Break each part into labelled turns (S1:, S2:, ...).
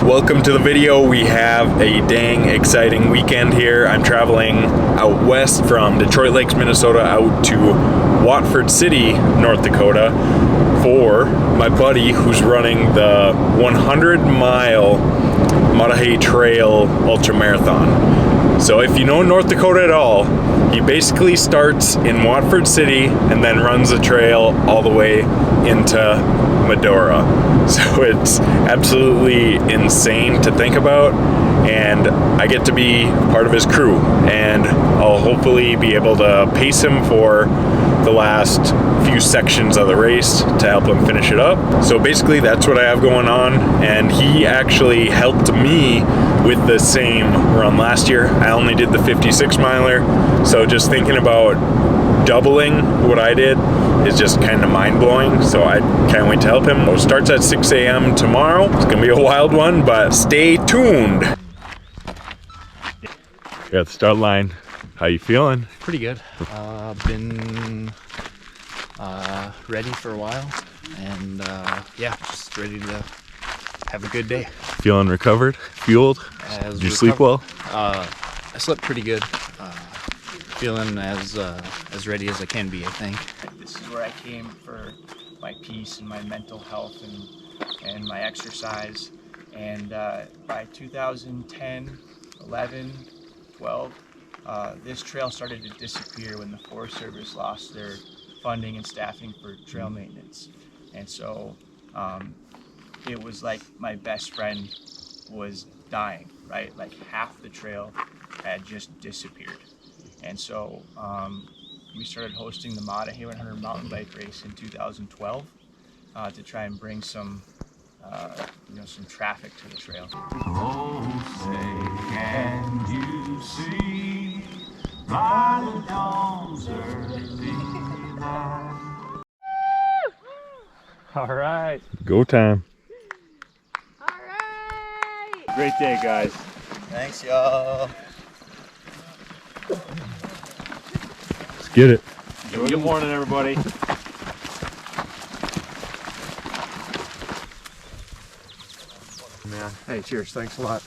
S1: Welcome to the video. We have a dang exciting weekend here. I'm traveling out west from Detroit Lakes, Minnesota out to Watford City, North Dakota for my buddy who's running the 100-mile Maah Trail Ultramarathon. So if you know North Dakota at all, he basically starts in Watford City and then runs the trail all the way into Medora. So it's absolutely insane to think about, and I get to be part of his crew, and I'll hopefully be able to pace him for the last few sections of the race to help him finish it up. So basically that's what I have going on, and he actually helped me with the same run last year. I only did the 56 miler, so just thinking about doubling what I did is just kind of mind-blowing, so I can't wait to help him. It starts at 6 a.m. tomorrow. It's gonna be a wild one, but stay tuned. You're at the start line. How you feeling?
S2: Pretty good. Been ready for a while, and yeah, just ready to have a good day.
S1: Feeling recovered? Fueled? Did you sleep well?
S2: I slept pretty good. Feeling as ready as I can be, I think. This is where I came for my peace and my mental health and my exercise. And by 2010, 11, 12, this trail started to disappear when the Forest Service lost their funding and staffing for trail maintenance. And so it was like my best friend was dying, right? Like half the trail had just disappeared. And so we started hosting the Maah 100 mountain bike race in 2012 to try and bring some, some traffic to the trail.
S3: Oh, say, can you see by the dawn's early light?
S1: All right. Go time.
S4: All right.
S1: Great day, guys.
S2: Thanks, y'all.
S1: Let's get it.
S5: Good morning, everybody.
S6: Man, hey, cheers. Thanks a lot.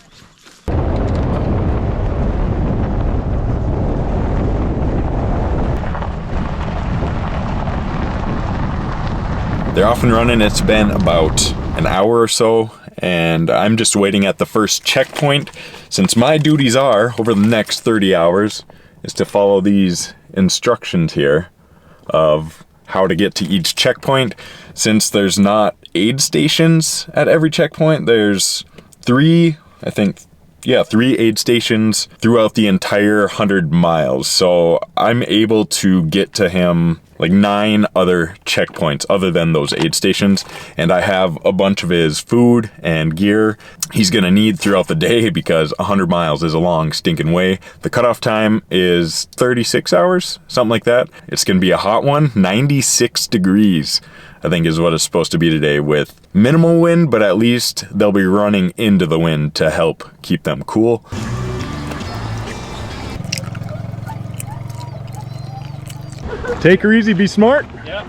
S1: They're off and running. It's been about an hour or so, and I'm just waiting at the first checkpoint, since my duties are, over the next 30 hours, is to follow these instructions here of how to get to each checkpoint. Since there's not aid stations at every checkpoint, there's three aid stations throughout the entire 100 miles. So I'm able to get to him like 9 other checkpoints other than those aid stations, and I have a bunch of his food and gear he's gonna need throughout the day because 100 miles is a long stinking way. The cutoff time is 36 hours, something like that. It's gonna be a hot one. 96 degrees I think is what it's supposed to be today, with minimal wind, but at least they'll be running into the wind to help keep them cool. Take her easy, be smart. Yeah.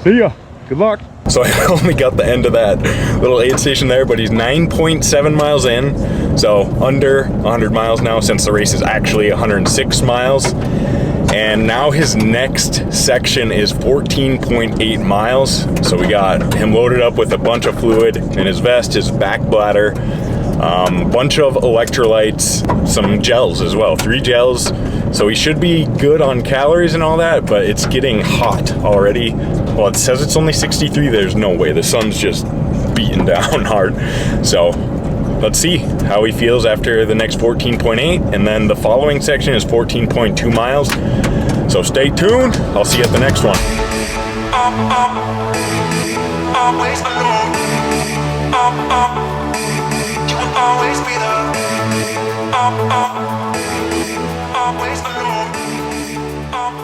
S1: See ya. Good luck. So I only got the end of that little aid station there, but he's 9.7 miles in, so under 100 miles now, since the race is actually 106 miles. And now his next section is 14.8 miles. So we got him loaded up with a bunch of fluid in his vest, his back bladder, bunch of electrolytes, some gels as well, 3 gels. So he should be good on calories and all that, but it's getting hot already. Well, it says it's only 63. There's no way. The sun's just beating down hard. So let's see how he feels after the next 14.8, and then the following section is 14.2 miles. So stay tuned. I'll see you at the next one.
S3: Always alone. You will always be there. Always alone.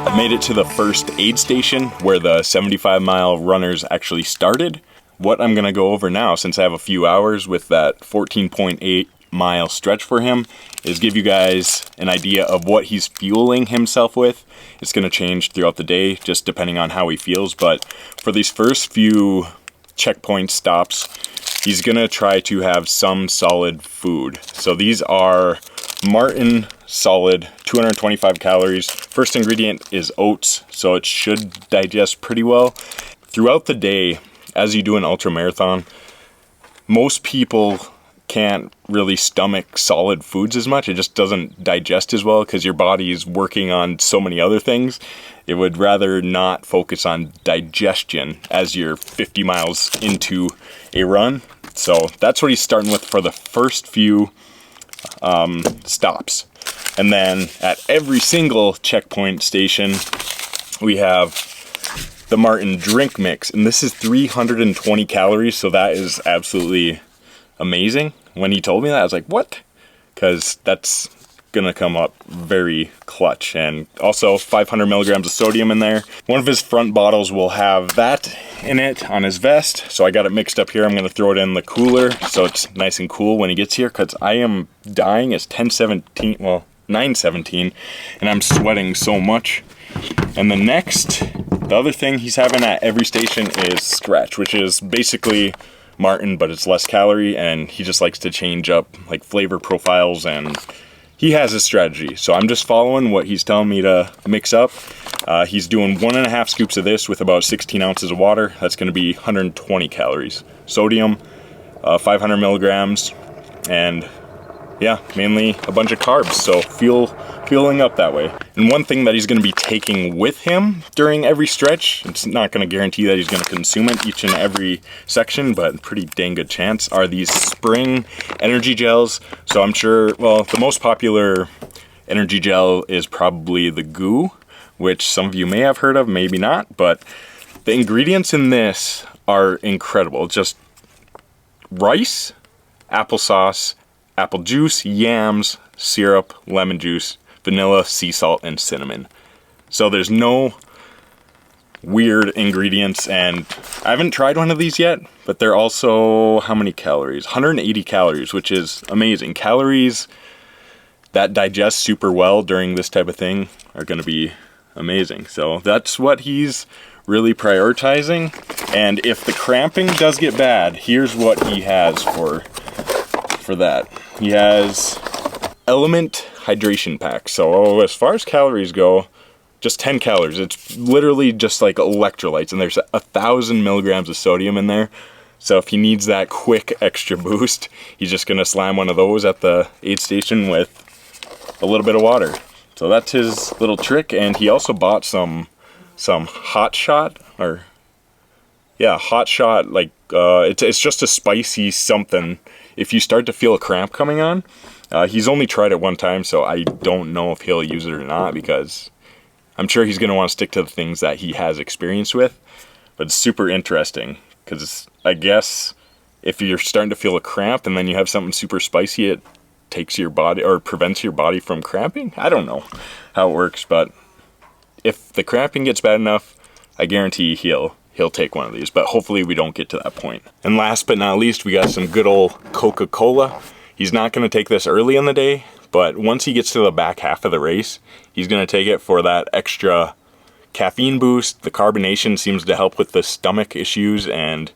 S1: I made it to the first aid station where the 75-mile runners actually started. What I'm gonna go over now, since I have a few hours with that 14.8 mile stretch for him, is give you guys an idea of what he's fueling himself with. It's gonna change throughout the day, just depending on how he feels, but for these first few checkpoint stops, he's gonna try to have some solid food. So these are Martin solid, 225 calories. First ingredient is oats, so it should digest pretty well. Throughout the day, as you do an ultra marathon, most people can't really stomach solid foods as much. It just doesn't digest as well because your body is working on so many other things. It would rather not focus on digestion as you're 50 miles into a run. So that's what he's starting with for the first few stops. And then at every single checkpoint station, we have the Martin drink mix. And this is 320 calories, so that is absolutely amazing. When he told me that, I was like, what? Because that's gonna come up very clutch. And also 500 milligrams of sodium in there. One of his front bottles will have that in it on his vest, so I got it mixed up here. I'm gonna throw it in the cooler so it's nice and cool when he gets here, because I am dying. It's 10:17, well, 9:17, and I'm sweating so much. And the other thing he's having at every station is Stretch, which is basically Martin, but it's less calorie, and he just likes to change up like flavor profiles, and he has his strategy. So I'm just following what he's telling me to mix up. He's doing 1.5 scoops of this with about 16 ounces of water. That's gonna be 120 calories. Sodium, 500 milligrams, and yeah, mainly a bunch of carbs. So fueling up that way. And one thing that he's gonna be taking with him during every stretch, it's not gonna guarantee that he's gonna consume it each and every section, but pretty dang good chance, are these spring energy gels. So I'm sure, well, the most popular energy gel is probably the Goo, which some of you may have heard of, maybe not, but the ingredients in this are incredible. It's just rice, applesauce, apple juice, yams, syrup, lemon juice, vanilla, sea salt, and cinnamon. So there's no weird ingredients, and I haven't tried one of these yet, but they're also, how many calories? 180 calories, which is amazing. Calories that digest super well during this type of thing are gonna be amazing. So that's what he's really prioritizing. And if the cramping does get bad, here's what he has for that. He has Element hydration pack. So as far as calories go, just 10 calories. It's literally just like electrolytes, and there's 1,000 milligrams of sodium in there. So if he needs that quick extra boost, he's just gonna slam one of those at the aid station with a little bit of water. So that's his little trick. And he also bought some Hot Shot, Hot Shot, like it's just a spicy something. If you start to feel a cramp coming on, he's only tried it one time, so I don't know if he'll use it or not, because I'm sure he's going to want to stick to the things that he has experience with. But it's super interesting, because I guess if you're starting to feel a cramp and then you have something super spicy, it takes your body, or prevents your body from cramping. I don't know how it works, but if the cramping gets bad enough, I guarantee he'll take one of these, but hopefully we don't get to that point. And last but not least, we got some good old Coca-Cola. He's not gonna take this early in the day, but once he gets to the back half of the race, he's gonna take it for that extra caffeine boost. The carbonation seems to help with the stomach issues, and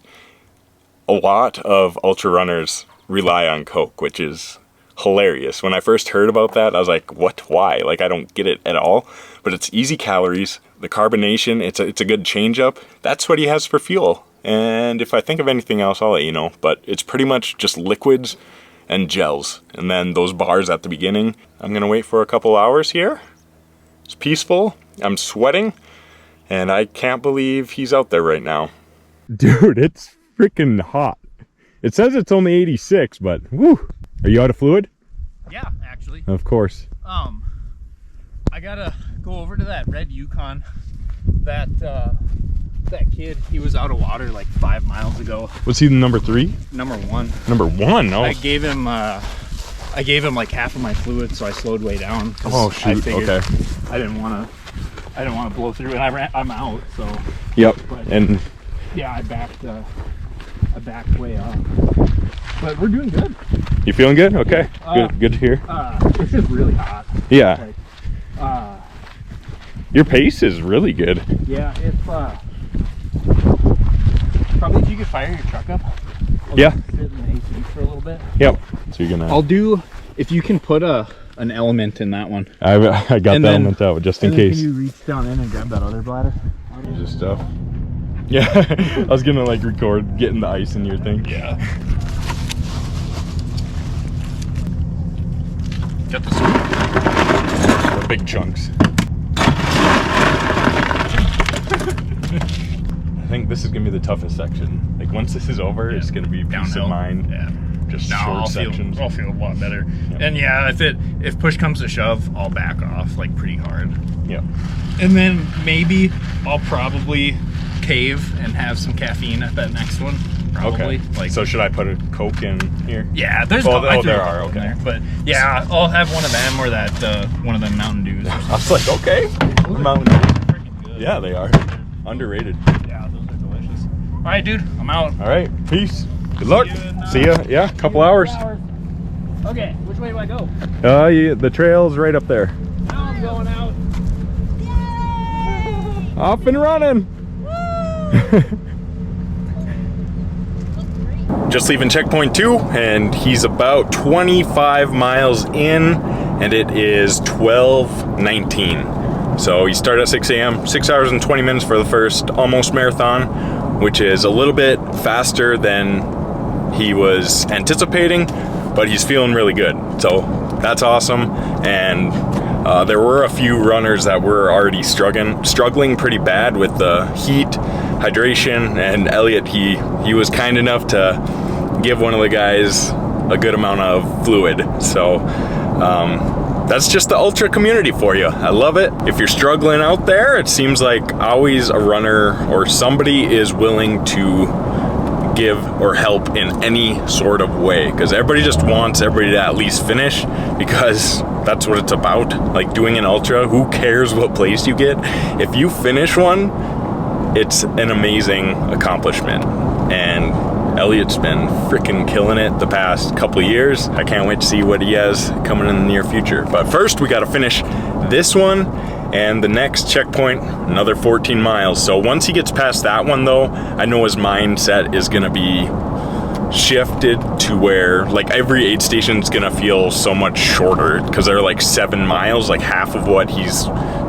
S1: a lot of ultra runners rely on Coke, which is hilarious. When I first heard about that, I was like, what, why? Like, I don't get it at all. But it's easy calories, the carbonation, it's a good change up. That's what he has for fuel. And if I think of anything else, I'll let you know. But it's pretty much just liquids and gels. And then those bars at the beginning. I'm gonna wait for a couple hours here. It's peaceful, I'm sweating, and I can't believe he's out there right now. Dude, it's freaking hot. It says it's only 86, but woo! Are you out of fluid?
S2: Yeah, actually.
S1: Of course.
S2: I gotta go over to that red Yukon. That kid, he was out of water like 5 miles ago.
S1: Was he the number 3?
S2: Number 1.
S1: Number 1? No.
S2: I gave him like half of my fluid, so I slowed way down.
S1: Oh shoot!
S2: I figured
S1: Okay.
S2: I didn't want to blow through, and I'm out. So.
S1: Yep.
S2: But,
S1: and
S2: yeah, I backed way up. But we're doing good.
S1: You feeling good? Okay. Good to hear.
S2: It's just really hot.
S1: Yeah.
S2: Like,
S1: your pace is really good.
S2: yeah, it's probably if you could fire your truck up.
S1: Yeah.
S2: Sit in the AC for a little bit.
S1: Yep. So you're gonna.
S2: I'll do, if you can put an element in that one.
S1: I got the element out just in case.
S2: Can you reach down in and grab that other bladder?
S1: Here's your stuff. Yeah, I was gonna like record getting the ice in your thing.
S2: Yeah. Got the
S1: The big chunks. I think this is gonna be the toughest section. Like once this is over, it's gonna be peace of mind.
S2: Yeah.
S1: Just
S2: No,
S1: short
S2: I'll
S1: sections.
S2: I'll feel a lot better.
S1: Yeah.
S2: And yeah, if push comes to shove, I'll back off like pretty hard.
S1: Yeah.
S2: And then maybe I'll probably cave and have some caffeine at that next one. Probably.
S1: Okay.
S2: Like,
S1: so should I put a Coke in here?
S2: yeah, there's
S1: Oh,
S2: I threw
S1: there
S2: a
S1: are,
S2: couple in
S1: okay.
S2: there. But yeah, I'll have one of them or that one of them Mountain Dews. Or
S1: I was like, okay. Mountain Dew. Yeah, they are. Underrated.
S2: Yeah, those are delicious. All right, dude, I'm out.
S1: All right. Peace. Good luck.
S2: you in,
S1: See ya. Yeah, couple hours.
S2: Okay, which way do I go?
S1: Yeah, the trail's right up there.
S2: Now I'm going out.
S1: Off and running. Just leaving checkpoint 2, and he's about 25 miles in, and it is 12:19. So he started at 6 a.m., 6 hours and 20 minutes for the first almost marathon, which is a little bit faster than he was anticipating, but he's feeling really good. So that's awesome. And there were a few runners that were already struggling pretty bad with the heat, hydration, and Elliot, he was kind enough to give one of the guys a good amount of fluid. So that's just the ultra community for you. I love it. If you're struggling out there, it seems like always a runner or somebody is willing to give or help in any sort of way, because everybody just wants everybody to at least finish, because that's what it's about. Like doing an ultra, who cares what place you get? If you finish one, it's an amazing accomplishment. And Elliot's been freaking killing it the past couple of years. I can't wait to see what he has coming in the near future. But first, we got to finish this one and the next checkpoint, another 14 miles. So once he gets past that one, though, I know his mindset is going to be shifted to where like every aid station is going to feel so much shorter, because they're like 7 miles, like half of what he's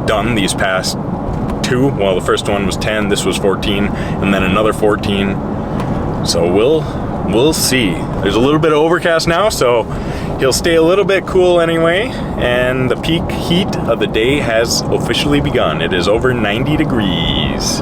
S1: done these past 2. Well, the first one was 10, this was 14, and then another 14. So we'll see. There's a little bit of overcast now, so he'll stay a little bit cool anyway, and the peak heat of the day has officially begun. It is over 90 degrees.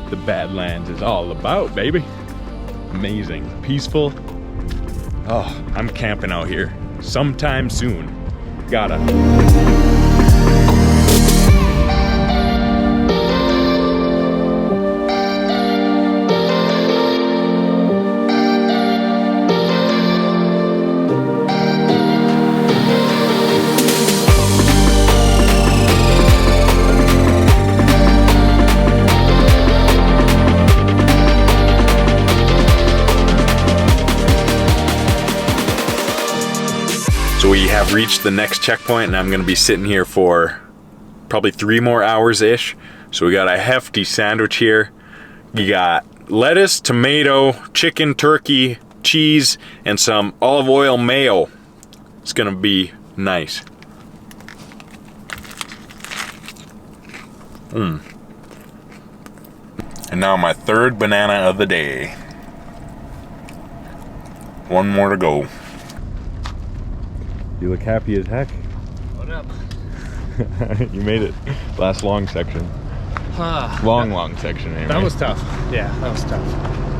S1: The Badlands is all about, baby. Amazing, peaceful. Oh, I'm camping out here sometime soon. Gotta. So we have reached the next checkpoint, and I'm gonna be sitting here for probably 3 more hours-ish. So we got a hefty sandwich here. You got lettuce, tomato, chicken, turkey, cheese, and some olive oil mayo. It's gonna be nice. And now my 3rd banana of the day. 1 more to go. You look happy as heck.
S2: What up?
S1: You made it. Last long section. Long section, anyway.
S2: That was tough. Yeah, that was tough.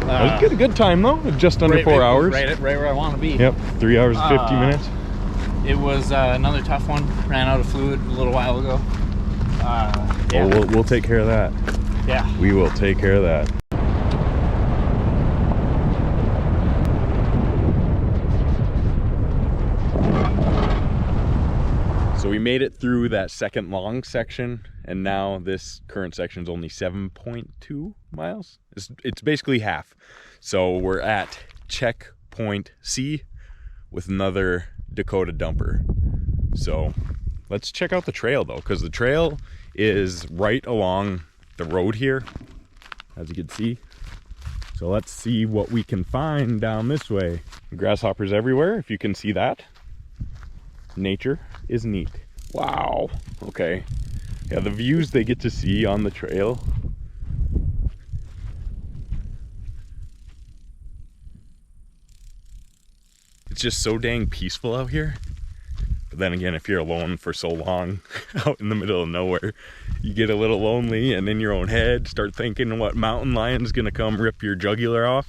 S1: It was a good time though. Just under 4 hours.
S2: Right where I want to be.
S1: Yep, 3 hours and 50 minutes.
S2: It was another tough one. Ran out of fluid a little while ago. Yeah.
S1: Well, we'll take care of that.
S2: Yeah.
S1: We will take care of that. So we made it through that second long section, and now this current section is only 7.2 miles. It's basically half. So we're at checkpoint C with another Dakota dumper. So let's check out the trail though, because the trail is right along the road here, as you can see. So let's see what we can find down this way. Grasshoppers everywhere, if you can see that. Nature is neat. Wow. Okay. Yeah, the views they get to see on the trail. It's just so dang peaceful out here. But then again, if you're alone for so long out in the middle of nowhere, you get a little lonely and in your own head start thinking what mountain lion's gonna come rip your jugular off.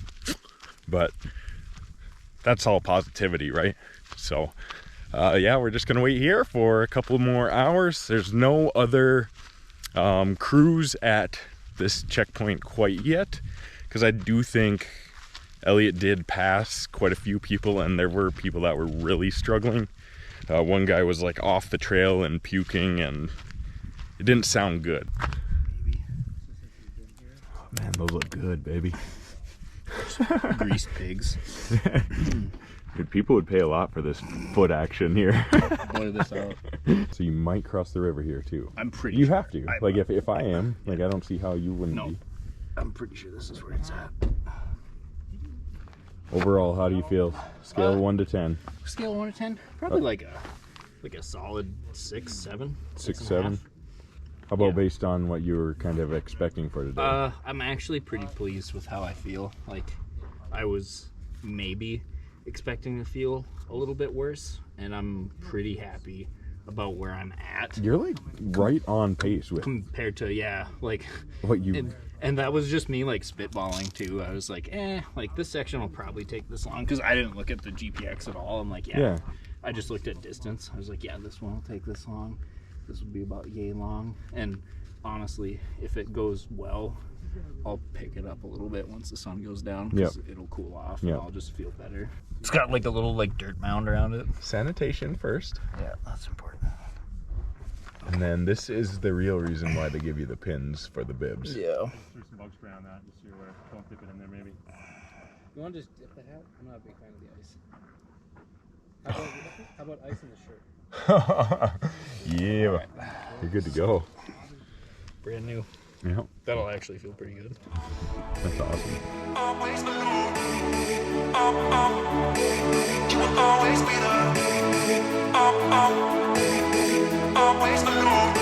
S1: But that's all positivity, right? So yeah, we're just gonna wait here for a couple more hours. There's no other crews at this checkpoint quite yet, because I do think Elliot did pass quite a few people, and there were people that were really struggling. One guy was like off the trail and puking, and it didn't sound good. Oh man, those look good, baby.
S2: Greased pigs.
S1: Dude, people would pay a lot for this foot action here.
S2: Blur this out.
S1: So you might cross the river here too.
S2: I'm pretty
S1: You
S2: sure.
S1: have to. Like if I am, like I don't see how you wouldn't
S2: No.
S1: be.
S2: I'm pretty sure this is where it's at.
S1: Overall, how do you feel? Scale of 1 to 10.
S2: Scale of 1 to 10? Probably like a solid 6, 7.
S1: 6,
S2: and a
S1: 7.
S2: half.
S1: How about
S2: Yeah.
S1: based on what you were kind of expecting for today?
S2: I'm actually pretty pleased with how I feel. Like, I was maybe expecting to feel a little bit worse, and I'm pretty happy about where I'm at.
S1: You're like right on pace with
S2: Compared to, yeah, like,
S1: what you...
S2: and that was just me like spitballing too. I was like, like this section will probably take this long, because I didn't look at the GPX at all. I'm like, yeah. I just looked at distance. I was like, yeah, this one will take this long. This will be about yay long. And honestly, if it goes well, I'll pick it up a little bit once the sun goes down, because it'll cool off and I'll just feel better. It's got like a little like dirt mound around it.
S1: Sanitation first.
S2: Yeah, that's important.
S1: And then this is the real reason why they give you the pins for the bibs.
S2: Yeah.
S5: There's some bug spray on that, just so you're aware. Don't dip it in there, maybe.
S6: You want to just dip the hat? I'm not a big fan of the ice. How about ice in the shirt?
S1: Yeah. You're good to go.
S2: Brand new.
S1: Yeah.
S2: That'll actually feel pretty good.
S1: That's awesome.
S3: Always alone. You will always be there. Always alone.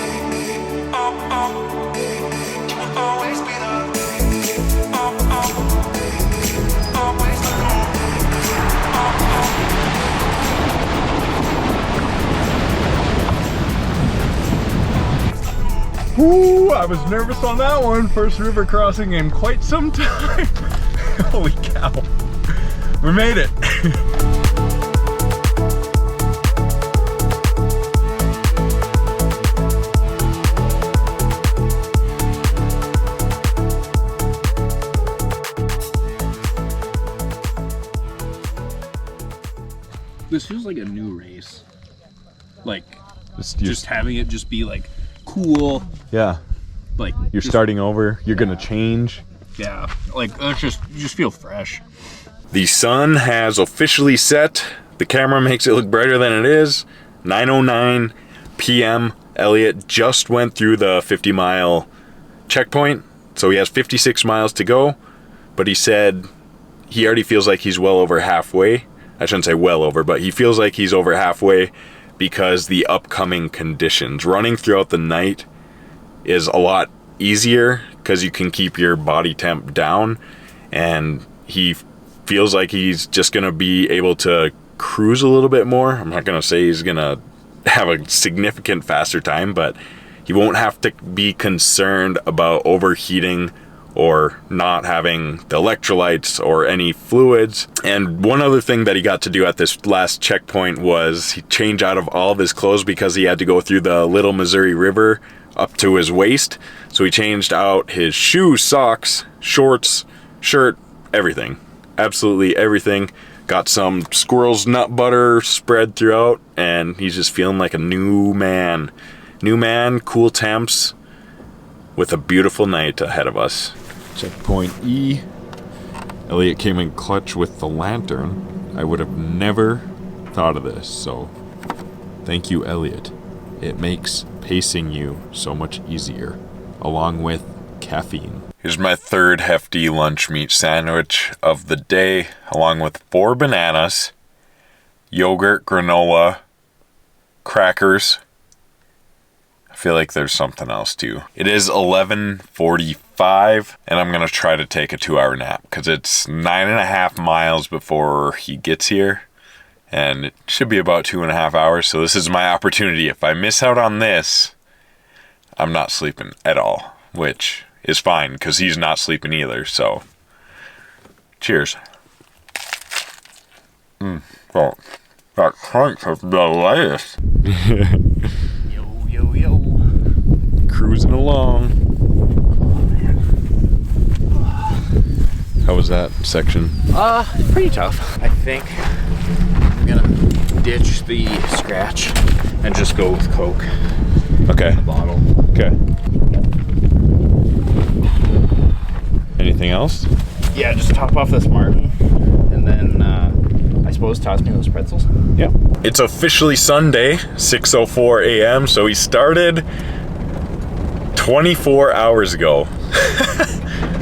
S3: You will always be there. Always alone.
S1: Woo! I was nervous on that one. First river crossing in quite some time. Holy cow. We made it.
S2: This feels like a new race. Like,
S1: Just
S2: just having it just be like cool,
S1: yeah.
S2: like
S1: You're
S2: just,
S1: starting over. You're gonna change.
S2: Yeah, like it's just you just feel fresh.
S1: The sun has officially set. The camera makes it look brighter than it is. 9:09 p.m. Elliot just went through the 50-mile checkpoint, so he has 56 miles to go. But he said he already feels like he's well over halfway. I shouldn't say well over, but he feels like he's over halfway because the upcoming conditions. Running throughout the night is a lot easier because you can keep your body temp down, and he feels like he's just gonna be able to cruise a little bit more. I'm not gonna say he's gonna have a significant faster time, but he won't have to be concerned about overheating or not having the electrolytes or any fluids. And one other thing that he got to do at this last checkpoint was he changed out of all of his clothes because he had to go through the Little Missouri River up to his waist. So he changed out his shoes, socks, shorts, shirt, everything. Absolutely everything. Got some squirrel's nut butter spread throughout, and he's just feeling like a new man. New man, cool temps, with a beautiful night ahead of us. Checkpoint E. Elliot came in clutch with the lantern. I would have never thought of this, so thank you, Elliot. It makes pacing you so much easier, along with caffeine. Here's my third hefty lunch meat sandwich of the day, along with 4 bananas, yogurt, granola, crackers. I feel like there's something else too. It is 11:45, and I'm gonna try to take a 2-hour nap because it's 9.5 miles before he gets here, and it should be about 2.5 hours. So this is my opportunity. If I miss out on this, I'm not sleeping at all, which is fine because he's not sleeping either. So cheers. Oh, that crunch is delicious.
S2: Yo.
S1: Cruising along. How was that section?
S2: Pretty tough. I think I'm gonna ditch the scratch and just go with Coke.
S1: Okay.
S2: Bottle.
S1: Okay. Anything else?
S2: Yeah, just top off this Martin, and then I suppose toss me those pretzels.
S1: Yeah. It's officially Sunday, 6:04 a.m. So he started 24 hours ago.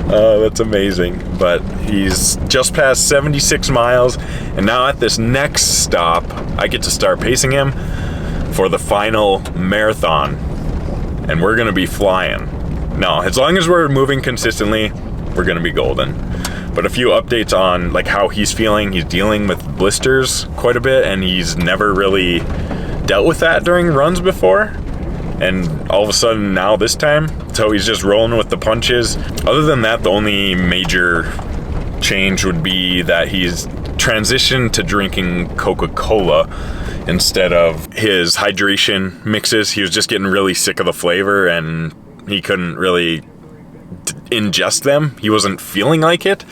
S1: That's amazing. But he's just passed 76 miles, and now at this next stop, I get to start pacing him for the final marathon, and we're gonna be flying. No, as long as we're moving consistently, we're gonna be golden. But a few updates on like how he's feeling. He's dealing with blisters quite a bit, and he's never really dealt with that during runs before. And all of a sudden now this time, so he's just rolling with the punches. Other than that, the only major change would be that he's transitioned to drinking Coca-Cola instead of his hydration mixes. He was just getting really sick of the flavor, and he couldn't really ingest them. He wasn't feeling like it,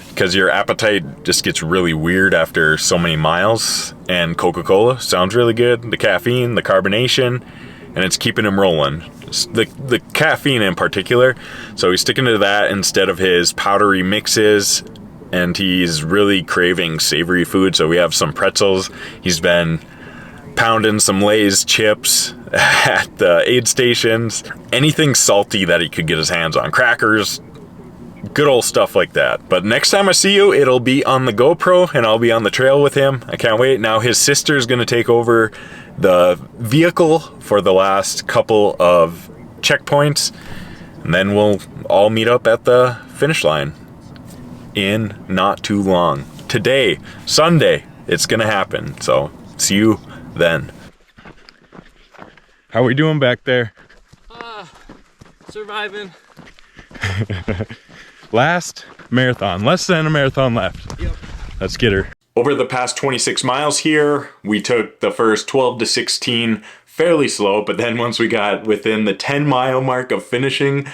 S1: because your appetite just gets really weird after so many miles, and Coca-Cola sounds really good. The caffeine, the carbonation, and it's keeping him rolling. The caffeine in particular. So he's sticking to that instead of his powdery mixes, and he's really craving savory food. So we have some pretzels. He's been pounding some Lay's chips at the aid stations. Anything salty that he could get his hands on. Crackers, good old stuff like that. But next time I see you, it'll be on the GoPro, and I'll be on the trail with him. I can't wait. Now his sister's gonna take over the vehicle for the last couple of checkpoints, and then we'll all meet up at the finish line in not too long. Today, Sunday, it's gonna happen. So see you then. How are we doing back there?
S6: Surviving.
S1: Last marathon, less than a marathon left.
S6: Yep.
S1: Let's get her. Over the past 26 miles here, we took the first 12 to 16 fairly slow, but then once we got within the 10-mile mark of finishing,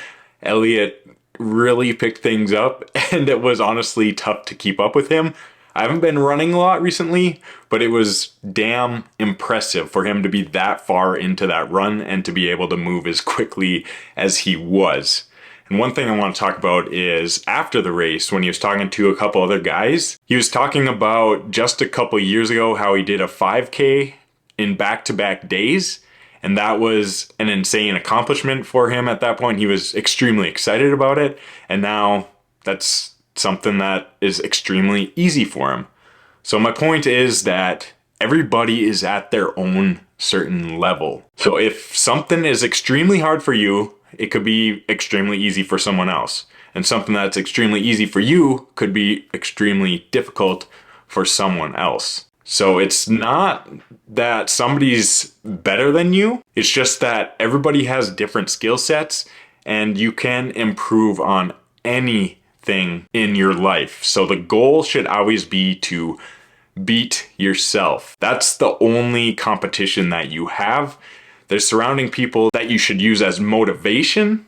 S1: Elliot really picked things up, and it was honestly tough to keep up with him. I haven't been running a lot recently, but it was damn impressive for him to be that far into that run and to be able to move as quickly as he was. And one thing I want to talk about is after the race, when he was talking to a couple other guys, he was talking about just a couple years ago how he did a 5K in back-to-back days. And that was an insane accomplishment for him at that point. He was extremely excited about it. And now that's something that is extremely easy for him. So my point is that everybody is at their own certain level. So if something is extremely hard for you, it could be extremely easy for someone else. And something that's extremely easy for you could be extremely difficult for someone else. So it's not that somebody's better than you. It's just that everybody has different skill sets, and you can improve on anything in your life. So the goal should always be to beat yourself. That's the only competition that you have. There's surrounding people that you should use as motivation,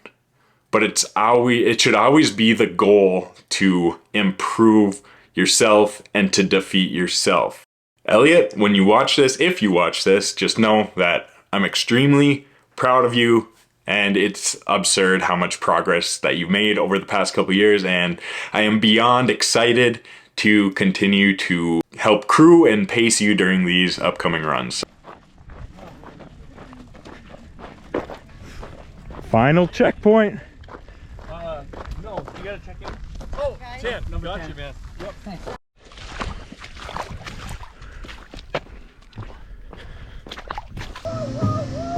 S1: but it should always be the goal to improve yourself and to defeat yourself. Elliot, when you watch this, if you watch this, just know that I'm extremely proud of you, and it's absurd how much progress that you've made over the past couple years, and I am beyond excited to continue to help crew and pace you during these upcoming runs. Final checkpoint.
S5: No, you gotta check in. Oh, Sam, got you, man. Yep. Thanks.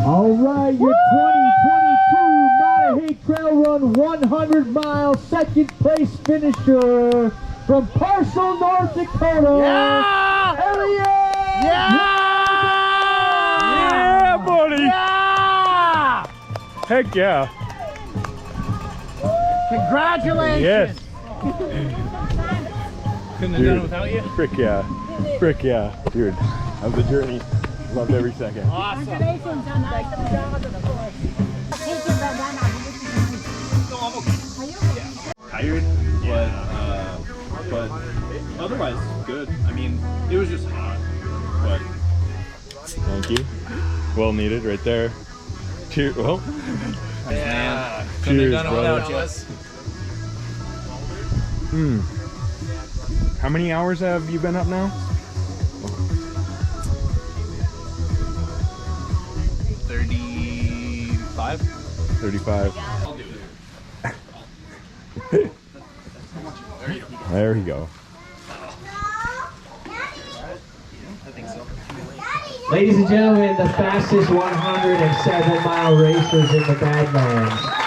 S7: All right, your 2022 Maah Trail Run 100-mile second place finisher from Parcel, North Dakota. Yeah! Elliot!
S1: Yeah, buddy!
S7: Yeah!
S1: Heck yeah!
S7: Congratulations!
S1: Yes!
S5: Couldn't have done it without you.
S1: Frick yeah. Frick yeah. Dude, how's the journey? Loved every second.
S5: Awesome.
S4: Congratulations on that.
S5: Tired, but otherwise good. I mean, it was just hot, but
S1: Thank you. Well needed right there. Cheers. Well,
S5: yeah.
S1: cheers,
S5: Done it
S1: brother.
S5: without you.
S1: How many hours have you been up now?
S5: 35.
S1: 35. There you go.
S7: Ladies and gentlemen, the fastest 107-mile racers in the Badlands.